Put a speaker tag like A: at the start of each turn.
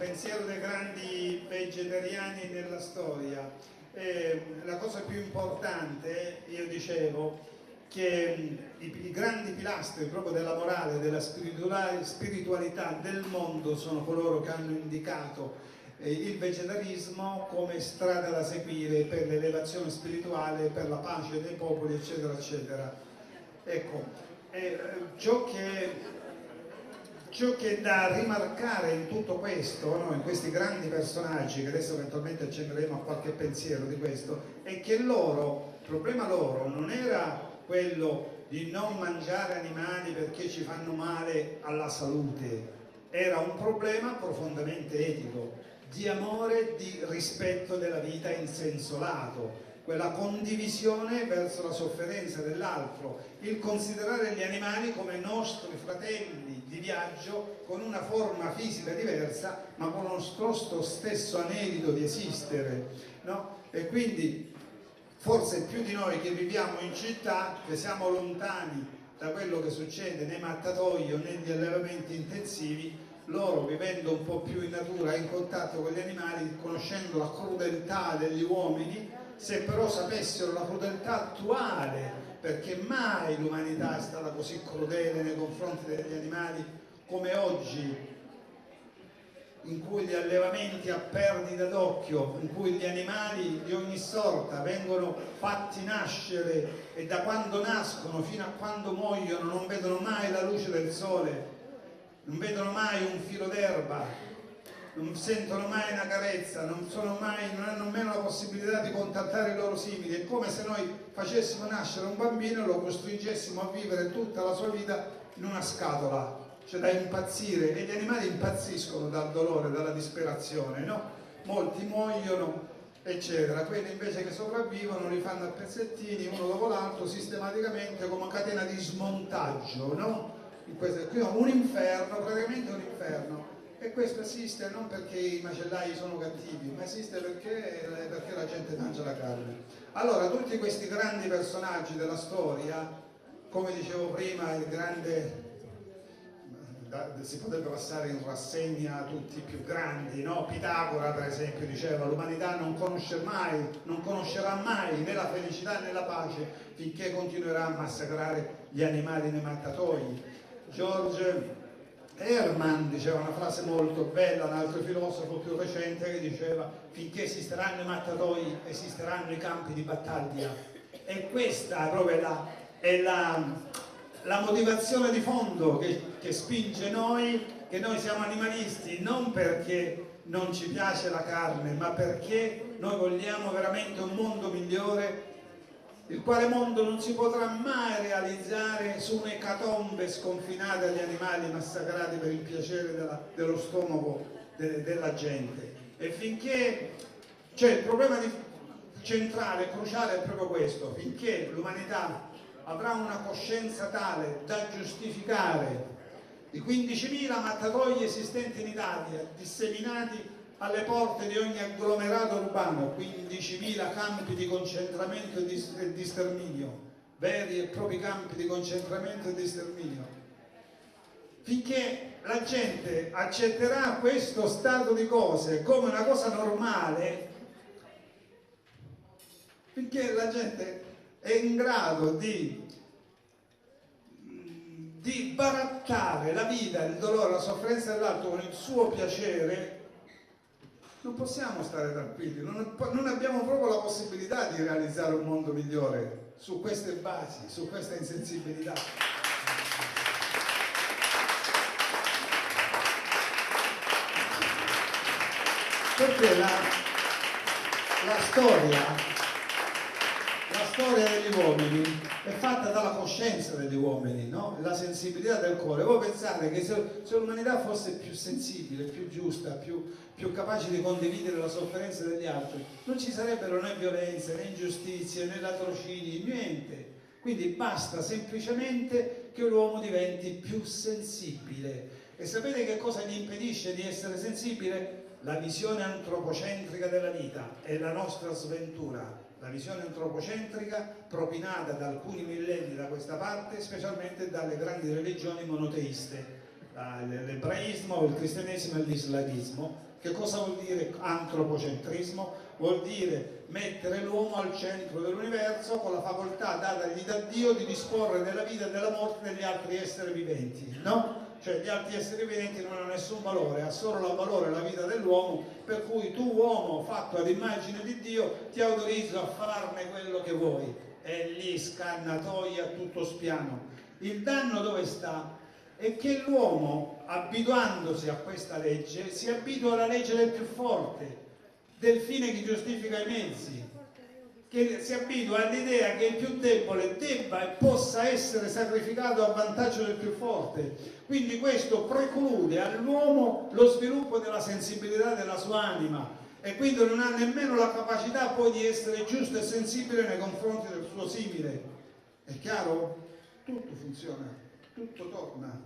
A: pensiero dei grandi vegetariani nella storia. La cosa più importante, io dicevo, che i grandi pilastri proprio della morale, della spiritualità del mondo sono coloro che hanno indicato il vegetarismo come strada da seguire per l'elevazione spirituale, per la pace dei popoli, eccetera, eccetera. Ecco, ciò che è da rimarcare in tutto questo, no, in questi grandi personaggi, che adesso eventualmente accenderemo a qualche pensiero di questo, è che il problema loro non era quello di non mangiare animali perché ci fanno male alla salute, era un problema profondamente etico, di amore, di rispetto della vita in senso lato, quella condivisione verso la sofferenza dell'altro, il considerare gli animali come nostri fratelli di viaggio con una forma fisica diversa ma con lo stesso anelito di esistere, no? E quindi forse più di noi che viviamo in città, che siamo lontani da quello che succede nei mattatoi o negli allevamenti intensivi, loro vivendo un po' più in natura, in contatto con gli animali, conoscendo la crudeltà degli uomini, se però sapessero la crudeltà attuale, perché mai l'umanità è stata così crudele nei confronti degli animali come oggi, in cui gli allevamenti a perdita d'occhio, in cui gli animali di ogni sorta vengono fatti nascere e da quando nascono fino a quando muoiono non vedono mai la luce del sole, non vedono mai un filo d'erba, non sentono mai una carezza, non hanno nemmeno la possibilità di contattare i loro simili. È come se noi facessimo nascere un bambino e lo costringessimo a vivere tutta la sua vita in una scatola, cioè da impazzire, e gli animali impazziscono dal dolore, dalla disperazione, no? Molti muoiono, eccetera. Quelli invece che sopravvivono li fanno a pezzettini, uno dopo l'altro, sistematicamente, come una catena di smontaggio, no? Qui ho un inferno, praticamente un inferno, e questo esiste non perché i macellai sono cattivi, ma esiste perché la gente mangia la carne. Allora, tutti questi grandi personaggi della storia, come dicevo prima, si potrebbe passare in rassegna tutti i più grandi, no? Pitagora per esempio diceva: l'umanità non conoscerà mai né la felicità né la pace finché continuerà a massacrare gli animali nei mattatoi. George Herman diceva una frase molto bella, un altro filosofo più recente, che diceva: finché esisteranno i mattatoi esisteranno i campi di battaglia. E questa proprio è la motivazione di fondo che spinge noi, che noi siamo animalisti, non perché non ci piace la carne, ma perché noi vogliamo veramente un mondo migliore, il quale mondo non si potrà mai realizzare su un'ecatombe sconfinata agli animali massacrati per il piacere dello stomaco della gente. E finché, cioè, il problema centrale, cruciale è proprio questo: finché l'umanità avrà una coscienza tale da giustificare i 15.000 mattatoi esistenti in Italia, disseminati alle porte di ogni agglomerato urbano, 15.000 campi di concentramento e di sterminio, veri e propri campi di concentramento e di sterminio. Finché la gente accetterà questo stato di cose come una cosa normale, finché la gente è in grado di barattare la vita, il dolore, la sofferenza dell'altro con il suo piacere, non possiamo stare tranquilli, non abbiamo proprio la possibilità di realizzare un mondo migliore su queste basi, su questa insensibilità. Perché la storia degli uomini è fatta dalla coscienza degli uomini, no? La sensibilità del cuore. Voi pensate che se l'umanità fosse più sensibile, più giusta, più capace di condividere la sofferenza degli altri, non ci sarebbero né violenze, né ingiustizie, né latrocini, niente. Quindi basta semplicemente che l'uomo diventi più sensibile. E sapete che cosa gli impedisce di essere sensibile? La visione antropocentrica della vita è la nostra sventura. La visione antropocentrica propinata da alcuni millenni da questa parte, specialmente dalle grandi religioni monoteiste. l'ebraismo, il cristianesimo e l'islamismo. Che cosa vuol dire antropocentrismo? Vuol dire mettere l'uomo al centro dell'universo con la facoltà datagli da Dio di disporre della vita e della morte degli altri esseri viventi, no? Cioè gli altri esseri viventi non hanno nessun valore, ha solo valore la vita dell'uomo, per cui tu uomo fatto ad immagine di Dio ti autorizzo a farne quello che vuoi. E lì scannatoia tutto spiano. Il danno dove sta? È che l'uomo, abituandosi a questa legge, si abitua alla legge del più forte, del fine che giustifica i mezzi, che si abitua all'idea che il più debole debba e possa essere sacrificato a vantaggio del più forte. Quindi questo preclude all'uomo lo sviluppo della sensibilità della sua anima e quindi non ha nemmeno la capacità poi di essere giusto e sensibile nei confronti del suo simile. È chiaro? Tutto funziona, tutto torna.